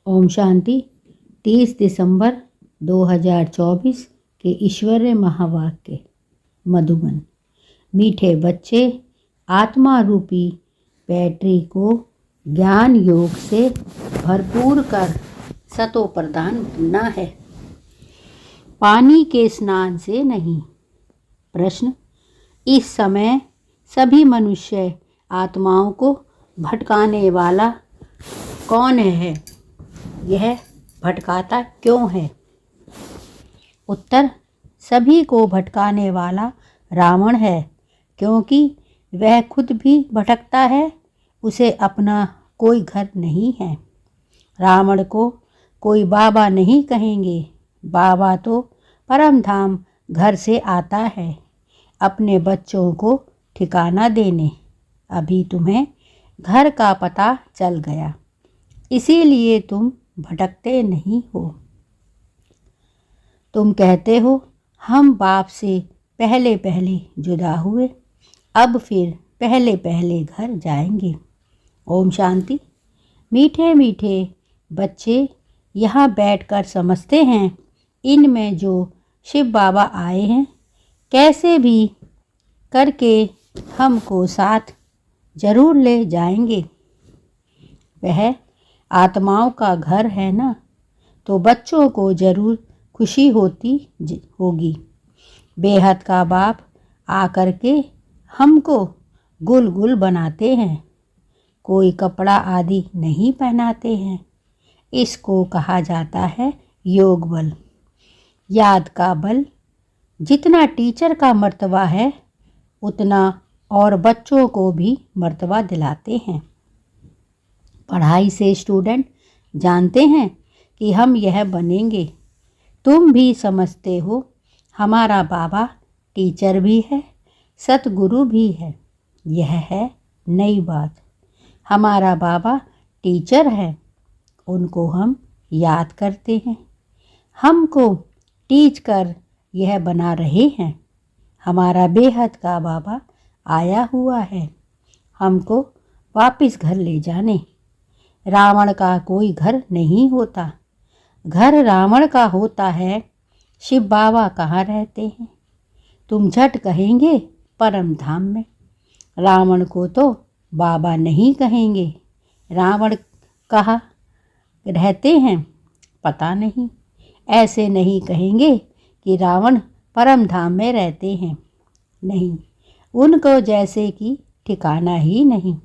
ओम शांति। 30 दिसंबर 2024 के ईश्वरीय महावाक्य। मधुबन। मीठे बच्चे, आत्मा रूपी बैटरी को ज्ञान योग से भरपूर कर सतो प्रदान बनना है, पानी के स्नान से नहीं। प्रश्न। इस समय सभी मनुष्य आत्माओं को भटकाने वाला कौन है? यह भटकाता क्यों है? उत्तर। सभी को भटकाने वाला रावण है, क्योंकि वह खुद भी भटकता है। उसे अपना कोई घर नहीं है। रावण को कोई बाबा नहीं कहेंगे। बाबा तो परम धाम घर से आता है अपने बच्चों को ठिकाना देने। अभी तुम्हें घर का पता चल गया, इसीलिए तुम भटकते नहीं हो। तुम कहते हो हम बाप से पहले पहले जुदा हुए, अब फिर पहले पहले घर जाएंगे। ओम शांति। मीठे मीठे बच्चे यहाँ बैठकर समझते हैं, इनमें जो शिव बाबा आए हैं कैसे भी करके हमको साथ जरूर ले जाएंगे। वह आत्माओं का घर है ना, तो बच्चों को जरूर खुशी होती होगी। बेहद का बाप आकर के हमको गुल गुल बनाते हैं, कोई कपड़ा आदि नहीं पहनाते हैं। इसको कहा जाता है योग बल, याद का बल। जितना टीचर का मर्तबा है उतना और बच्चों को भी मर्तबा दिलाते हैं। पढ़ाई से स्टूडेंट जानते हैं कि हम यह बनेंगे। तुम भी समझते हो हमारा बाबा टीचर भी है, सतगुरु भी है। यह है नई बात। हमारा बाबा टीचर है, उनको हम याद करते हैं। हमको टीच कर यह बना रहे हैं। हमारा बेहद का बाबा आया हुआ है हमको वापस घर ले जाने। रावण का कोई घर नहीं होता, घर रावण का होता है। शिव बाबा कहाँ रहते हैं? तुम झट कहेंगे परम धाम में। रावण को तो बाबा नहीं कहेंगे। रावण कहाँ रहते हैं पता नहीं। ऐसे नहीं कहेंगे कि रावण परम धाम में रहते हैं, नहीं। उनको जैसे कि ठिकाना ही नहीं।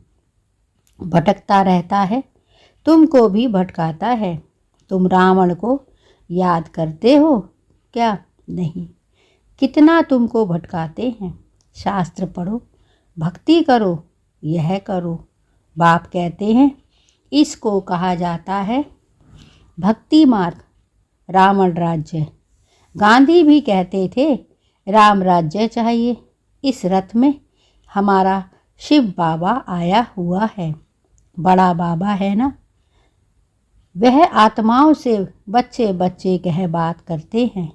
भटकता रहता है, तुमको भी भटकाता है। तुम रावण को याद करते हो क्या? नहीं। कितना तुमको भटकाते हैं। शास्त्र पढ़ो, भक्ति करो, यह करो। बाप कहते हैं इसको कहा जाता है भक्ति मार्ग, रावण राज्य। गांधी भी कहते थे राम राज्य चाहिए। इस रथ में हमारा शिव बाबा आया हुआ है, बड़ा बाबा है ना। वह आत्माओं से बच्चे बच्चे कह बात करते हैं।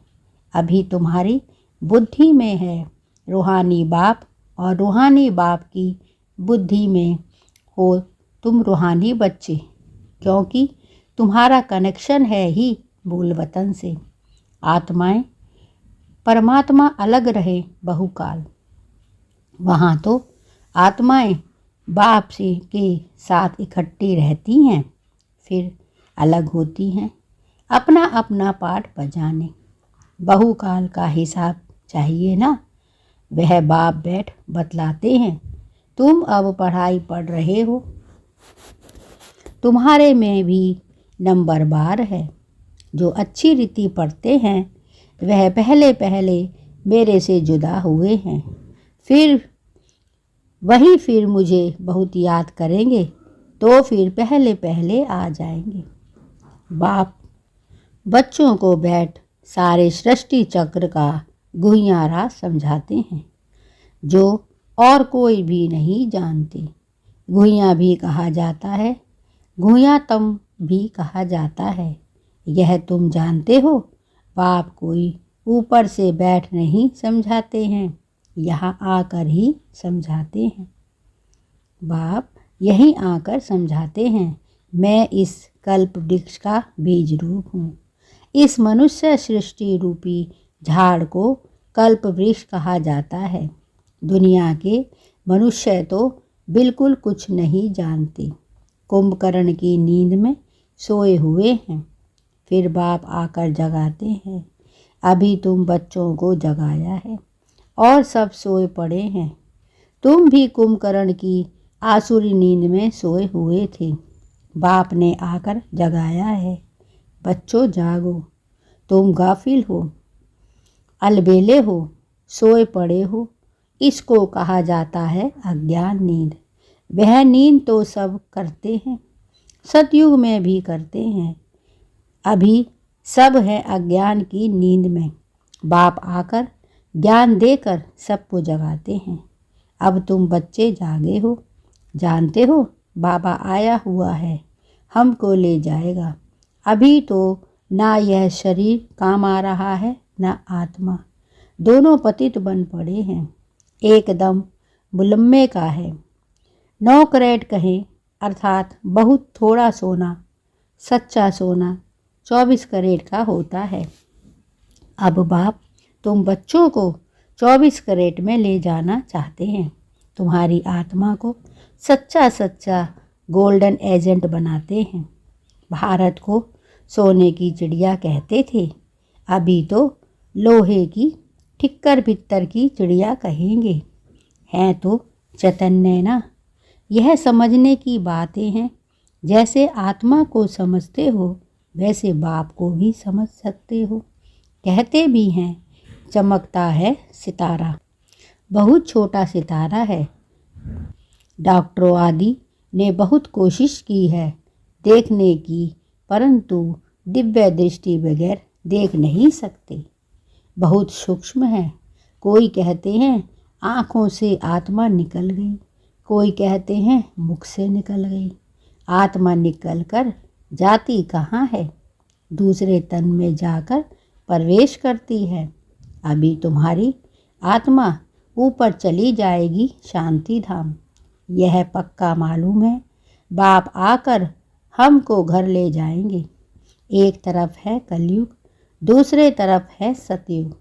अभी तुम्हारी बुद्धि में है रूहानी बाप, और रूहानी बाप की बुद्धि में हो तुम रूहानी बच्चे, क्योंकि तुम्हारा कनेक्शन है ही मूल वतन से। आत्माएं परमात्मा अलग रहे बहुकाल, वहाँ तो आत्माएं बाप से के साथ इकट्ठी रहती हैं, फिर अलग होती हैं अपना अपना पाठ बजाने। बहुकाल का हिसाब चाहिए ना। वह बाप बैठ बतलाते हैं। तुम अब पढ़ाई पढ़ रहे हो, तुम्हारे में भी नंबर बार है। जो अच्छी रीति पढ़ते हैं वह पहले पहले मेरे से जुदा हुए हैं, फिर मुझे बहुत याद करेंगे, तो फिर पहले पहले आ जाएंगे। बाप बच्चों को बैठ सारे सृष्टि चक्र का गुहियारा समझाते हैं, जो और कोई भी नहीं जानते। गुहिया भी कहा जाता है, गुहियातम भी कहा जाता है। यह तुम जानते हो। बाप कोई ऊपर से बैठ नहीं समझाते हैं, यहाँ आकर ही समझाते हैं। बाप यहीं आकर समझाते हैं। मैं इस कल्प वृक्ष का बीज रूप हूँ। इस मनुष्य सृष्टि रूपी झाड़ को कल्प वृक्ष कहा जाता है। दुनिया के मनुष्य तो बिल्कुल कुछ नहीं जानते, कुंभकर्ण की नींद में सोए हुए हैं। फिर बाप आकर जगाते हैं। अभी तुम बच्चों को जगाया है और सब सोए पड़े हैं। तुम भी कुंभकर्ण की आसुरी नींद में सोए हुए थे। बाप ने आकर जगाया है। बच्चों जागो, तुम गाफिल हो, अलबेले हो, सोए पड़े हो। इसको कहा जाता है अज्ञान नींद। वह नींद तो सब करते हैं, सतयुग में भी करते हैं। अभी सब है अज्ञान की नींद में। बाप आकर ज्ञान देकर सबको जगाते हैं। अब तुम बच्चे जागे हो, जानते हो बाबा आया हुआ है, हमको ले जाएगा। अभी तो ना यह शरीर काम आ रहा है, ना आत्मा। दोनों पतित बन पड़े हैं, एकदम मुलम्मे का है। 9 कैरेट कहें अर्थात बहुत थोड़ा सोना। सच्चा सोना 24 कैरेट का होता है। अब बाप तुम बच्चों को 24 कैरेट में ले जाना चाहते हैं। तुम्हारी आत्मा को सच्चा सच्चा गोल्डन एजेंट बनाते हैं। भारत को सोने की चिड़िया कहते थे, अभी तो लोहे की ठिक्कर भित्तर की चिड़िया कहेंगे। हैं तो चैतन्य ना। यह समझने की बातें हैं। जैसे आत्मा को समझते हो वैसे बाप को भी समझ सकते हो। कहते भी हैं चमकता है सितारा, बहुत छोटा सितारा है। डॉक्टरों आदि ने बहुत कोशिश की है देखने की, परंतु दिव्य दृष्टि बगैर देख नहीं सकते। बहुत सूक्ष्म है। कोई कहते हैं आँखों से आत्मा निकल गई, कोई कहते हैं मुख से निकल गई। आत्मा निकल कर जाती कहाँ है? दूसरे तन में जाकर प्रवेश करती है। अभी तुम्हारी आत्मा ऊपर चली जाएगी शांति धाम, यह पक्का मालूम है। बाप आकर हमको घर ले जाएंगे। एक तरफ है कलयुग, दूसरे तरफ है सतयुग।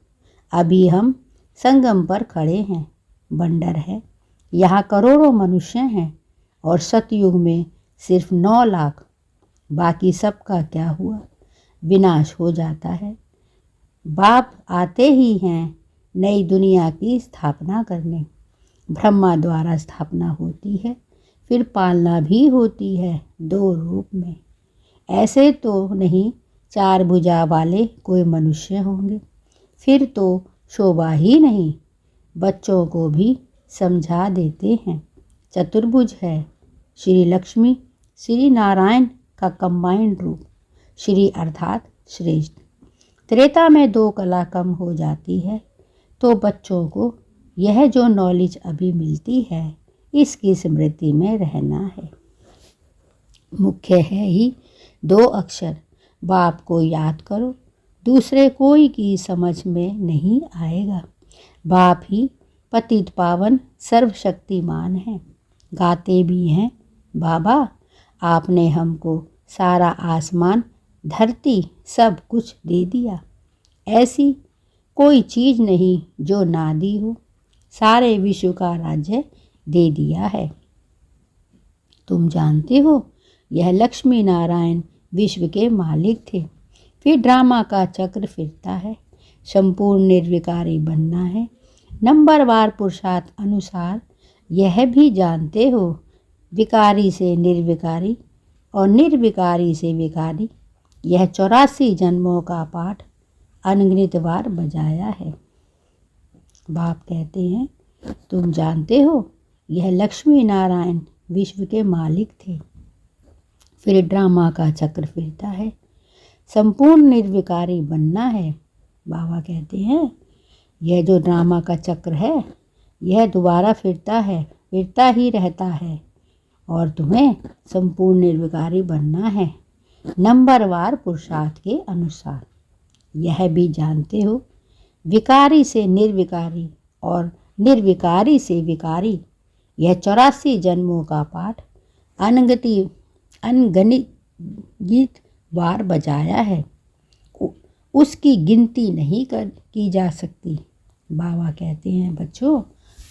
अभी हम संगम पर खड़े हैं। बंडर है, यहाँ करोड़ों मनुष्य हैं और सतयुग में सिर्फ 9 लाख। बाकी सबका क्या हुआ? विनाश हो जाता है। बाप आते ही हैं नई दुनिया की स्थापना करने। ब्रह्मा द्वारा स्थापना होती है, फिर पालना भी होती है 2 रूप में। ऐसे तो नहीं 4 भुजा वाले कोई मनुष्य होंगे, फिर तो शोभा ही नहीं। बच्चों को भी समझा देते हैं। चतुर्भुज है श्री लक्ष्मी श्री नारायण का कंबाइंड रूप। श्री अर्थात श्रेष्ठ। त्रेता में 2 कला कम हो जाती है, तो बच्चों को यह जो नॉलेज अभी मिलती है इसकी स्मृति में रहना है। मुख्य है ही 2 अक्षर। बाप को याद करो, दूसरे कोई की समझ में नहीं आएगा। बाप ही पतित पावन सर्वशक्तिमान है। गाते भी हैं बाबा आपने हमको सारा आसमान धरती सब कुछ दे दिया। ऐसी कोई चीज़ नहीं जो ना दी हो। सारे विश्व का राज्य दे दिया है। तुम जानते हो यह लक्ष्मी नारायण विश्व के मालिक थे। फिर ड्रामा का चक्र फिरता है। संपूर्ण निर्विकारी बनना है। नंबरवार पुरुषार्थ अनुसार यह भी जानते हो विकारी से निर्विकारी और निर्विकारी से विकारी। यह 84 जन्मों का पाठ अनगिनत बार बजाया है। बाप कहते हैं तुम जानते हो यह लक्ष्मी नारायण विश्व के मालिक थे। फिर ड्रामा का चक्र फिरता है। संपूर्ण निर्विकारी बनना है। बाबा कहते हैं यह जो ड्रामा का चक्र है यह दोबारा फिरता है, फिरता ही रहता है और तुम्हें संपूर्ण निर्विकारी बनना है नंबरवार पुरुषार्थ के अनुसार। यह भी जानते हो विकारी से निर्विकारी और निर्विकारी से विकारी। यह 84 जन्मों का पाठ अनगणित गीत बार बजाया है उसकी गिनती नहीं की जा सकती। बाबा कहते हैं बच्चों,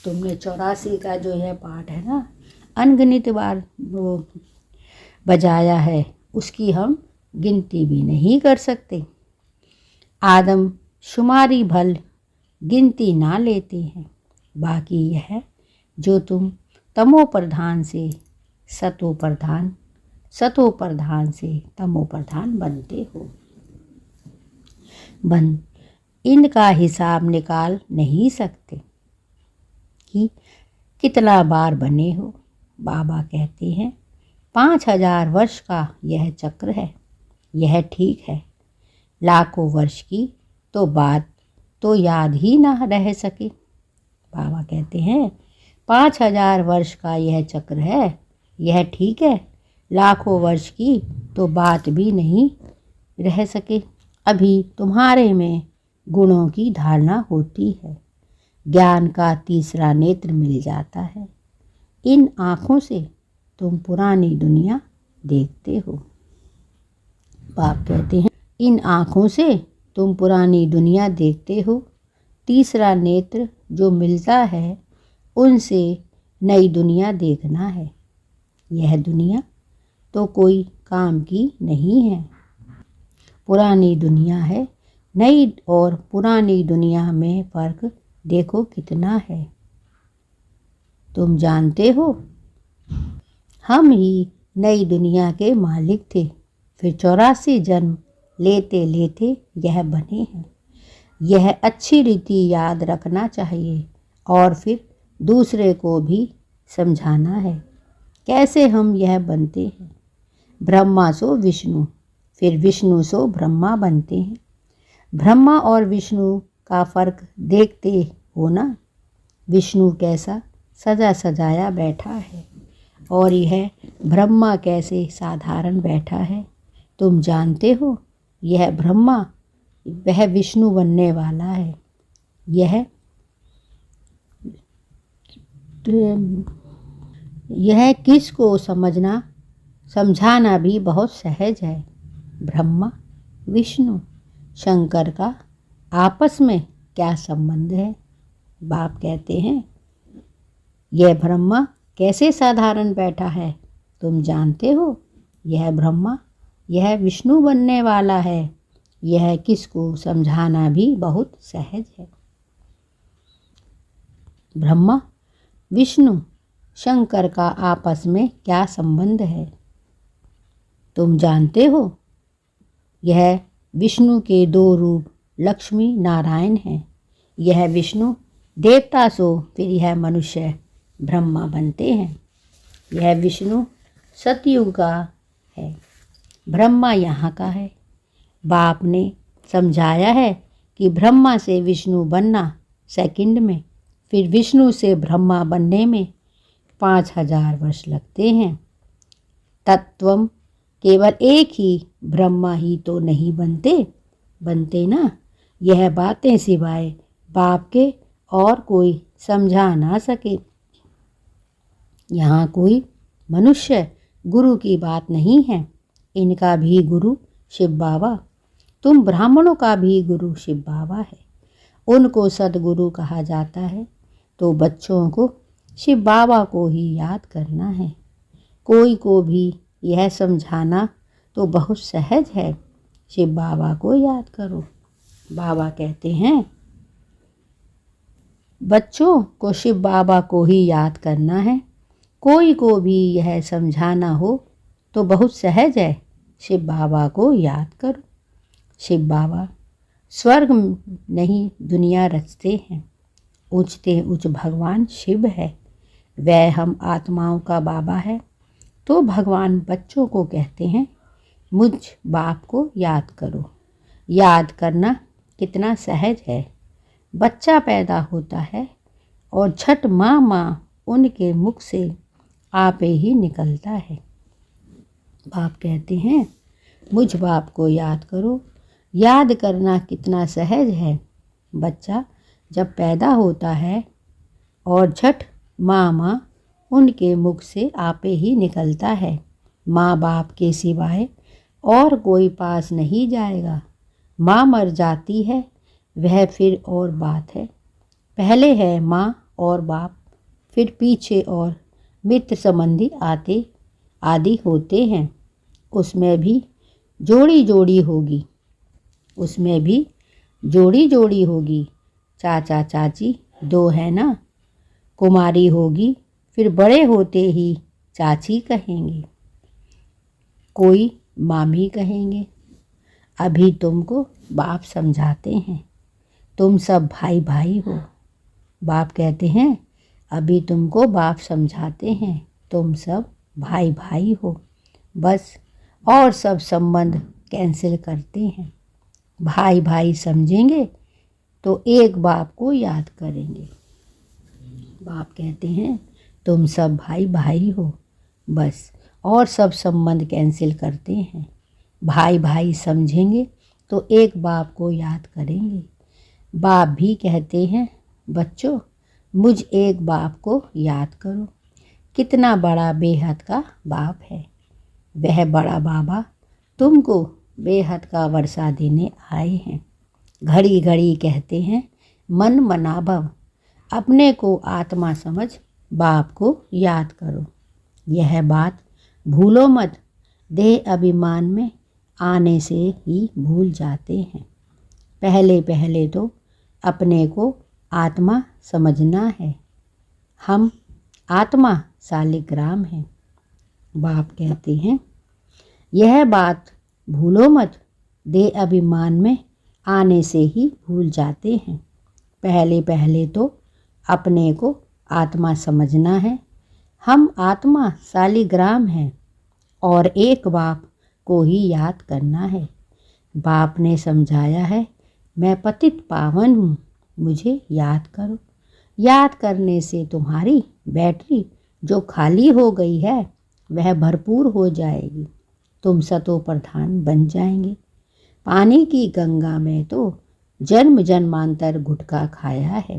तुमने 84 का जो है पाठ है ना, अनगिनत बार वो बजाया है, उसकी हम गिनती भी नहीं कर सकते। आदम शुमारी भल गिनती ना लेते हैं। बाकी यह जो तुम तमो प्रधान से सतो प्रधान, सतो प्रधान से तमो प्रधान बनते हो, इनका हिसाब निकाल नहीं सकते कि कितना बार बने हो। बाबा कहते हैं 5000 वर्ष का यह चक्र है, यह ठीक है। लाखों वर्ष की तो बात तो याद ही ना रह सके। बाबा कहते हैं 5000 वर्ष का यह चक्र है, यह ठीक है। लाखों वर्ष की तो बात भी नहीं रह सके। अभी तुम्हारे में गुणों की धारणा होती है, ज्ञान का तीसरा नेत्र मिल जाता है। इन आँखों से तुम पुरानी दुनिया देखते हो। बाप कहते हैं इन आँखों से तुम पुरानी दुनिया देखते हो। तीसरा नेत्र जो मिलता है उनसे नई दुनिया देखना है। यह दुनिया तो कोई काम की नहीं है। पुरानी दुनिया है, नई और पुरानी दुनिया में फ़र्क देखो कितना है। तुम जानते हो हम ही नई दुनिया के मालिक थे, फिर 84 जन्म लेते लेते यह बने हैं। यह अच्छी रीति याद रखना चाहिए और फिर दूसरे को भी समझाना है कैसे हम यह बनते हैं। ब्रह्मा सो विष्णु, फिर विष्णु सो ब्रह्मा बनते हैं। ब्रह्मा और विष्णु का फर्क देखते हो ना। विष्णु कैसा सजा सजाया बैठा है और यह ब्रह्मा कैसे साधारण बैठा है। तुम जानते हो यह ब्रह्मा वह विष्णु बनने वाला है। यह किसको समझाना भी बहुत सहज है। ब्रह्मा विष्णु शंकर का आपस में क्या संबंध है। बाप कहते हैं यह ब्रह्मा कैसे साधारण बैठा है। तुम जानते हो यह ब्रह्मा यह विष्णु बनने वाला है। यह किसको समझाना भी बहुत सहज है। ब्रह्मा विष्णु शंकर का आपस में क्या संबंध है। तुम जानते हो यह विष्णु के दो रूप लक्ष्मी नारायण हैं। यह विष्णु देवता सो फिर यह मनुष्य ब्रह्मा बनते हैं। यह विष्णु सतयुग का है, ब्रह्मा यहाँ का है। बाप ने समझाया है कि ब्रह्मा से विष्णु बनना सेकंड में, फिर विष्णु से ब्रह्मा बनने में 5000 वर्ष लगते हैं। तत्वम केवल एक ही ब्रह्मा ही तो नहीं बनते ना। यह बातें सिवाय बाप के और कोई समझा ना सके। यहाँ कोई मनुष्य गुरु की बात नहीं है। इनका भी गुरु शिव बाबा, तुम ब्राह्मणों का भी गुरु शिव बाबा है। उनको सदगुरु कहा जाता है। तो बच्चों को शिव बाबा को ही याद करना है। कोई को भी यह समझाना तो बहुत सहज है, शिव बाबा को याद करो। बाबा कहते हैं बच्चों को शिव बाबा को ही याद करना है। कोई को भी यह समझाना हो तो बहुत सहज है, शिव बाबा को याद करो। शिव बाबा स्वर्ग नहीं दुनिया रचते हैं। ऊंचते ऊंच भगवान शिव है, वह हम आत्माओं का बाबा है। तो भगवान बच्चों को कहते हैं मुझ बाप को याद करो। याद करना कितना सहज है। बच्चा पैदा होता है और झट माँ उनके मुख से आपे ही निकलता है। बाप कहते हैं मुझ बाप को याद करो। याद करना कितना सहज है। बच्चा जब पैदा होता है और झट माँ उनके मुख से आपे ही निकलता है। माँ बाप के सिवाय और कोई पास नहीं जाएगा। माँ मर जाती है वह फिर और बात है। पहले है माँ और बाप, फिर पीछे और मित्र संबंधी आते आदि होते हैं। उसमें भी जोड़ी जोड़ी होगी, उसमें भी जोड़ी जोड़ी होगी। चाचा चाची दो है ना, कुमारी होगी फिर बड़े होते ही चाची कहेंगे, कोई मामी कहेंगे। अभी तुमको बाप समझाते हैं, तुम सब भाई भाई हो। बाप कहते हैं अभी तुमको बाप समझाते हैं, तुम सब भाई भाई हो। बस और सब संबंध कैंसिल करते हैं। भाई भाई समझेंगे तो एक बाप को याद करेंगे। बाप कहते हैं तुम सब भाई भाई हो, बस और सब संबंध कैंसिल करते हैं। भाई भाई समझेंगे तो एक बाप को याद करेंगे। बाप भी कहते हैं बच्चों मुझ एक बाप को याद करो। कितना बड़ा बेहद का बाप है। वह बड़ा बाबा तुमको बेहद का वर्षा देने आए हैं। घड़ी घड़ी कहते हैं मन मनाभव, अपने को आत्मा समझ बाप को याद करो। यह बात भूलो मत, देह अभिमान में आने से ही भूल जाते हैं। पहले पहले तो अपने को आत्मा समझना है। हम आत्मा शालिग्राम हैं। बाप कहते हैं यह बात भूलो मत, देह अभिमान में आने से ही भूल जाते हैं। पहले पहले तो अपने को आत्मा समझना है। हम आत्मा शालिग्राम हैं और एक बाप को ही याद करना है। बाप ने समझाया है मैं पतित पावन हूँ, मुझे याद करो। याद करने से तुम्हारी बैटरी जो खाली हो गई है वह भरपूर हो जाएगी। तुम सतो प्रधान बन जाएंगे। पानी की गंगा में तो जन्म जन्मांतर गुटखा खाया है।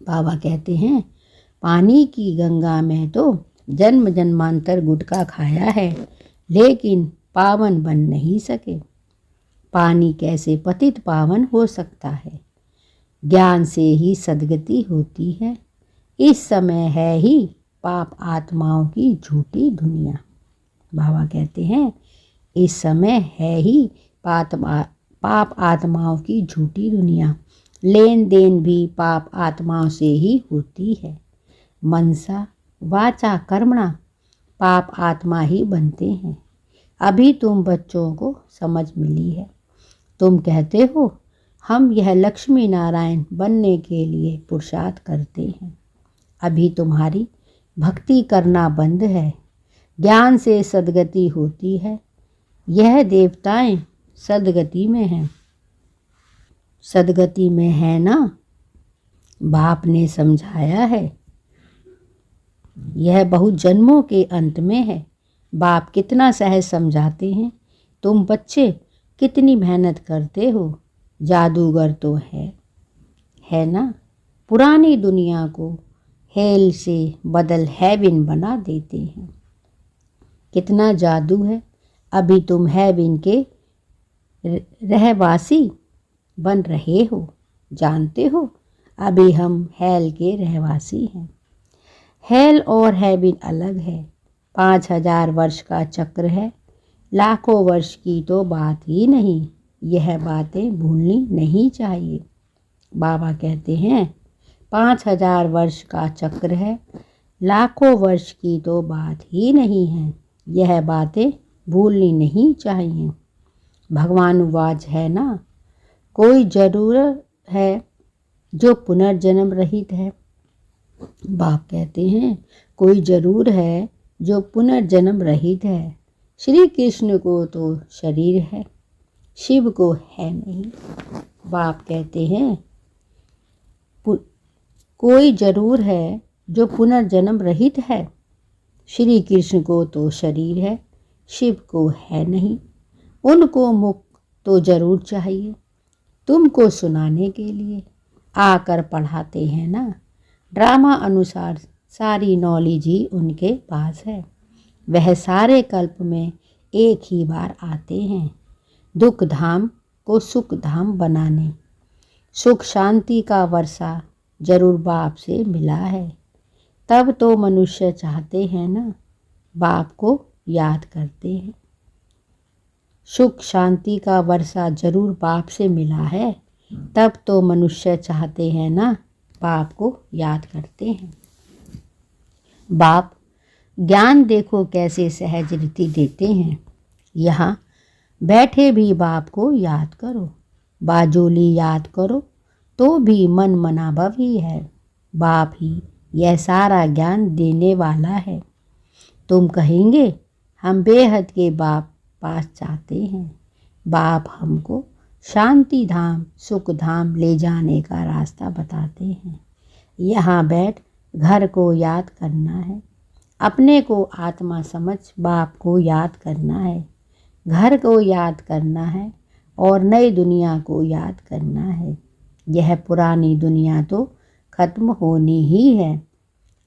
बाबा कहते हैं पानी की गंगा में तो जन्म जन्मांतर गुटखा खाया है, लेकिन पावन बन नहीं सके। पानी कैसे पतित पावन हो सकता है? ज्ञान से ही सद्गति होती है। इस समय है ही पाप आत्माओं की झूठी दुनिया। बाबा कहते हैं इस समय है ही पाप आत्माओं की झूठी दुनिया। लेन देन भी पाप आत्माओं से ही होती है। मनसा वाचा कर्मणा पाप आत्मा ही बनते हैं। अभी तुम बच्चों को समझ मिली है। तुम कहते हो हम यह लक्ष्मी नारायण बनने के लिए पुरुषार्थ करते हैं। अभी तुम्हारी भक्ति करना बंद है। ज्ञान से सद्गति होती है। यह देवताएं सद्गति में हैं। सद्गति में है ना? बाप ने समझाया है। यह बहुत जन्मों के अंत में है। बाप कितना सहज समझाते हैं। तुम बच्चे कितनी मेहनत करते हो। जादूगर तो है ना? पुरानी दुनिया को हेल से बदल हेवन बना देते हैं। कितना जादू है। अभी तुम हेवन के रहवासी बन रहे हो। जानते हो अभी हम हेल के रहवासी हैं। हेल और हेवन अलग है। 5000 वर्ष का चक्र है। लाखों वर्ष की तो बात ही नहीं। यह बातें भूलनी नहीं चाहिए। बाबा कहते हैं 5000 वर्ष का चक्र है। लाखों वर्ष की तो बात ही नहीं है। यह बातें भूलनी नहीं चाहिए। भगवान वाज है ना, कोई जरूर है जो पुनर्जन्म रहित है। बाप कहते हैं कोई जरूर है जो पुनर्जन्म रहित है। श्री कृष्ण को तो शरीर है, शिव को है नहीं। बाप कहते हैं कोई जरूर है जो पुनर्जन्म रहित है। श्री कृष्ण को तो शरीर है, शिव को है नहीं। उनको मुख तो जरूर चाहिए। तुमको सुनाने के लिए आकर पढ़ाते हैं ना। ड्रामा अनुसार सारी नॉलेज ही उनके पास है। वह सारे कल्प में एक ही बार आते हैं, दुख धाम को सुख धाम बनाने। सुख शांति का वर्षा जरूर बाप से मिला है, तब तो मनुष्य चाहते हैं ना, बाप को याद करते हैं। सुख शांति का वर्षा जरूर बाप से मिला है, तब तो मनुष्य चाहते हैं ना, बाप को याद करते हैं। बाप ज्ञान देखो कैसे सहज रीति देते हैं। यहाँ बैठे भी बाप को याद करो, बाजोली याद करो तो भी मन मनाभव ही है। बाप ही यह सारा ज्ञान देने वाला है। तुम कहेंगे हम बेहद के बाप पास चाहते हैं। बाप हमको शांति धाम सुख धाम ले जाने का रास्ता बताते हैं। यहाँ बैठ घर को याद करना है, अपने को आत्मा समझ बाप को याद करना है, घर को याद करना है और नई दुनिया को याद करना है। यह पुरानी दुनिया तो खत्म होनी ही है।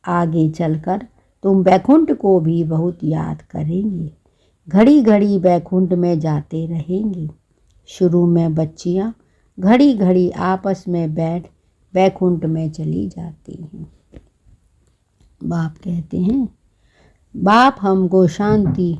आगे चलकर तुम बैकुंठ को भी बहुत याद करेंगे, घड़ी घड़ी बैकुंठ में जाते रहेंगे। शुरू में बच्चियाँ घड़ी घड़ी आपस में बैठ बैकुंठ में चली जाती हैं। बाप कहते हैं, बाप हमको शांति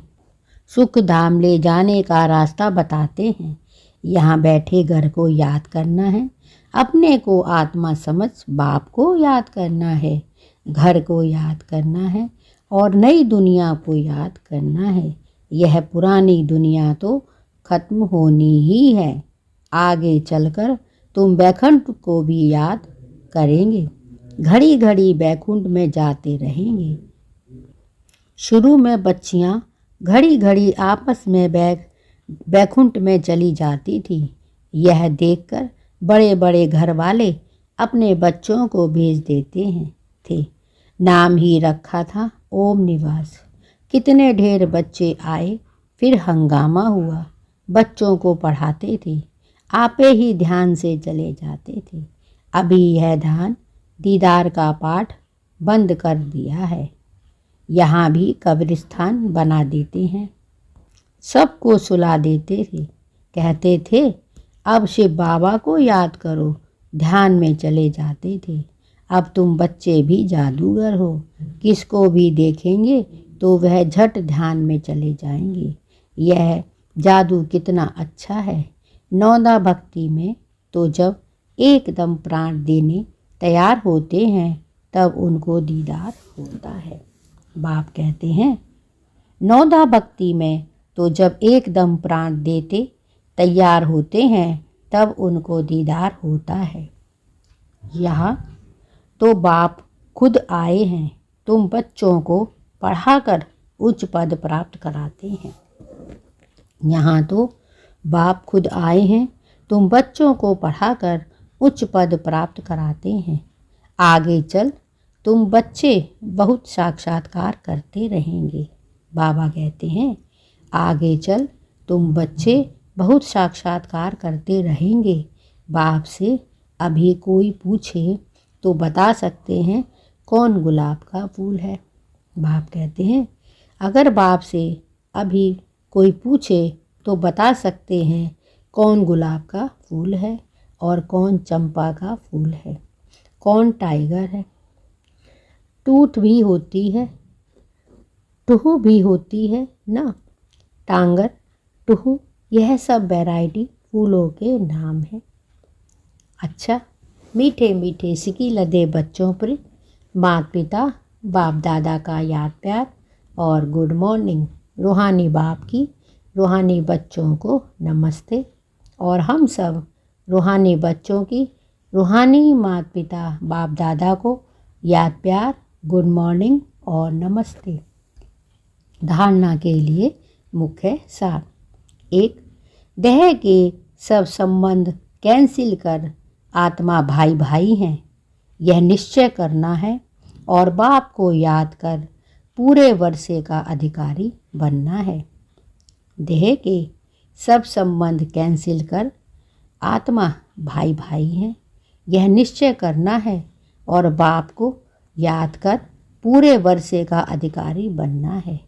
सुख धाम ले जाने का रास्ता बताते हैं। यहाँ बैठे घर को याद करना है, अपने को आत्मा समझ बाप को याद करना है, घर को याद करना है और नई दुनिया को याद करना है। यह पुरानी दुनिया तो खत्म होनी ही है। आगे चलकर तुम बैकुंठ को भी याद करेंगे, घड़ी घड़ी बैकुंठ में जाते रहेंगे। शुरू में बच्चियाँ घड़ी घड़ी आपस में बैकुंठ में चली जाती थी। यह देखकर बड़े बड़े घर वाले अपने बच्चों को भेज देते हैं थे। नाम ही रखा था ओम निवास। कितने ढेर बच्चे आए, फिर हंगामा हुआ। बच्चों को पढ़ाते थे, आपे ही ध्यान से चले जाते थे। अभी यह ध्यान दीदार का पाठ बंद कर दिया है। यहाँ भी कब्रिस्तान बना देते हैं। सबको सुला देते थे, कहते थे अब शिव बाबा को याद करो, ध्यान में चले जाते थे। अब तुम बच्चे भी जादूगर हो, किसको भी देखेंगे तो वह झट ध्यान में चले जाएंगे। यह जादू कितना अच्छा है। नौदा भक्ति में तो जब एकदम प्राण देने तैयार होते हैं तब उनको दीदार होता है। बाप कहते हैं, नौदा भक्ति में तो जब एकदम प्राण देते तैयार होते हैं तब उनको दीदार होता है। यहाँ तो बाप खुद आए हैं, तुम बच्चों को पढ़ाकर उच्च पद प्राप्त कराते हैं। यहाँ तो बाप खुद आए हैं, तुम बच्चों को पढ़ाकर उच्च पद प्राप्त कराते हैं। आगे चल तुम बच्चे बहुत साक्षात्कार करते रहेंगे। बाबा कहते हैं, आगे चल तुम बच्चे बहुत साक्षात्कार करते रहेंगे। बाप से अभी कोई पूछे तो बता सकते हैं कौन गुलाब का फूल है। बाप कहते हैं, अगर बाप से अभी कोई पूछे तो बता सकते हैं कौन गुलाब का फूल है और कौन चंपा का फूल है, कौन टाइगर है। टूट भी होती है, टूहू भी होती है ना। टांगर, टूहू, यह सब वैरायटी फूलों के नाम है। अच्छा, मीठे मीठे सिकी लदे बच्चों पर माता पिता बाप दादा का याद प्यार और गुड मॉर्निंग। रूहानी बाप की रूहानी बच्चों को नमस्ते। और हम सब रूहानी बच्चों की रूहानी माता पिता बाप दादा को याद प्यार, गुड मॉर्निंग और नमस्ते। धारणा के लिए मुख्य सार। 1. देह के सब संबंध कैंसिल कर आत्मा भाई भाई हैं, यह निश्चय करना है और बाप को याद कर पूरे वर्षे का अधिकारी बनना है। देह के सब संबंध कैंसिल कर आत्मा भाई भाई हैं, यह निश्चय करना है और बाप को याद कर पूरे वर्षे का अधिकारी बनना है।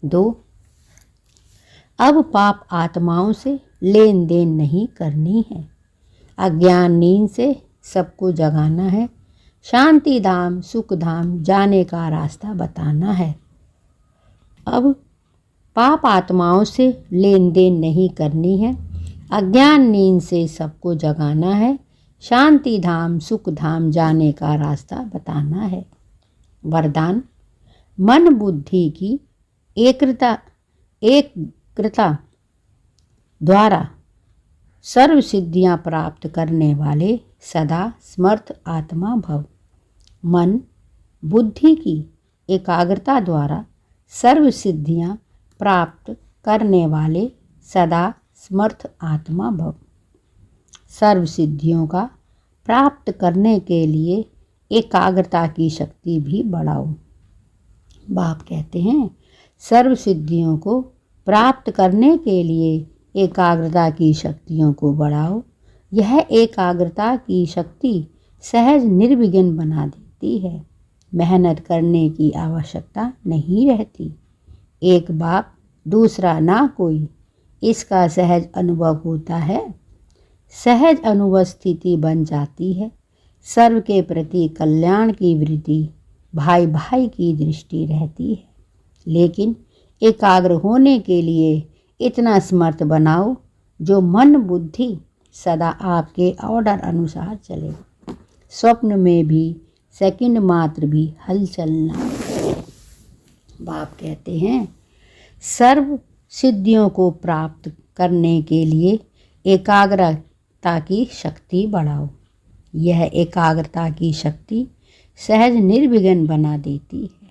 2. अब पाप आत्माओं से लेन देन नहीं करनी है। अज्ञान नींद से सबको जगाना है। शांति धाम सुख धाम जाने का रास्ता बताना है। अब पाप आत्माओं से लेन देन नहीं करनी है। अज्ञान नींद से सबको जगाना है। शांति धाम सुख धाम जाने का रास्ता बताना है। वरदान, मन बुद्धि की एकाग्रता द्वारा सर्व सिद्धियां प्राप्त करने वाले सदा समर्थ आत्मा भव। मन बुद्धि की एकाग्रता द्वारा सर्व सिद्धियां प्राप्त करने वाले सदा समर्थ आत्मा भव। सर्व सिद्धियों का प्राप्त करने के लिए एकाग्रता की शक्ति भी बढ़ाओ। बाप कहते हैं, सर्व सिद्धियों को प्राप्त करने के लिए एकाग्रता की शक्तियों को बढ़ाओ। यह एकाग्रता की शक्ति सहज निर्विघ्न बना देती है। मेहनत करने की आवश्यकता नहीं रहती। एक बाप दूसरा ना कोई, इसका सहज अनुभव होता है। सहज अनुभव स्थिति बन जाती है। सर्व के प्रति कल्याण की वृत्ति, भाई भाई की दृष्टि रहती है। लेकिन एकाग्र होने के लिए इतना समर्थ बनाओ जो मन बुद्धि सदा आपके ऑर्डर अनुसार चले। स्वप्न में भी सेकंड मात्र भी हलचल ना। बाप कहते हैं, सर्व सिद्धियों को प्राप्त करने के लिए एकाग्रता की शक्ति बढ़ाओ। यह एकाग्रता की शक्ति सहज निर्विघ्न बना देती है।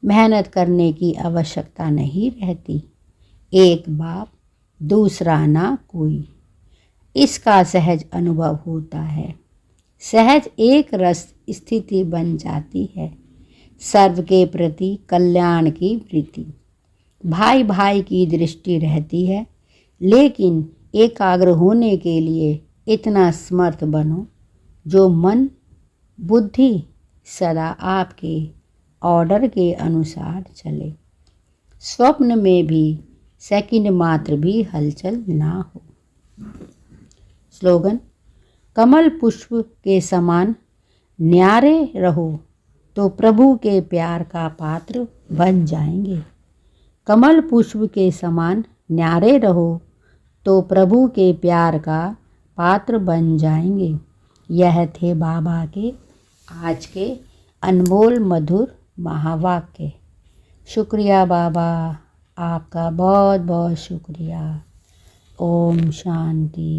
मेहनत करने की आवश्यकता नहीं रहती। एक बाप दूसरा ना कोई, इसका सहज अनुभव होता है। सहज एक रस स्थिति बन जाती है। सर्व के प्रति कल्याण की वृत्ति, भाई भाई की दृष्टि रहती है। लेकिन एकाग्र होने के लिए इतना समर्थ बनो जो मन बुद्धि सदा आपके ऑर्डर के अनुसार चले। स्वप्न में भी सेकंड मात्र भी हलचल ना हो। स्लोगन, कमल पुष्प के समान न्यारे रहो तो प्रभु के प्यार का पात्र बन जाएंगे। कमल पुष्प के समान न्यारे रहो तो प्रभु के प्यार का पात्र बन जाएंगे। यह थे बाबा के आज के अनमोल मधुर महावाक्य। शुक्रिया बाबा, आपका बहुत बहुत शुक्रिया। ओम शांति।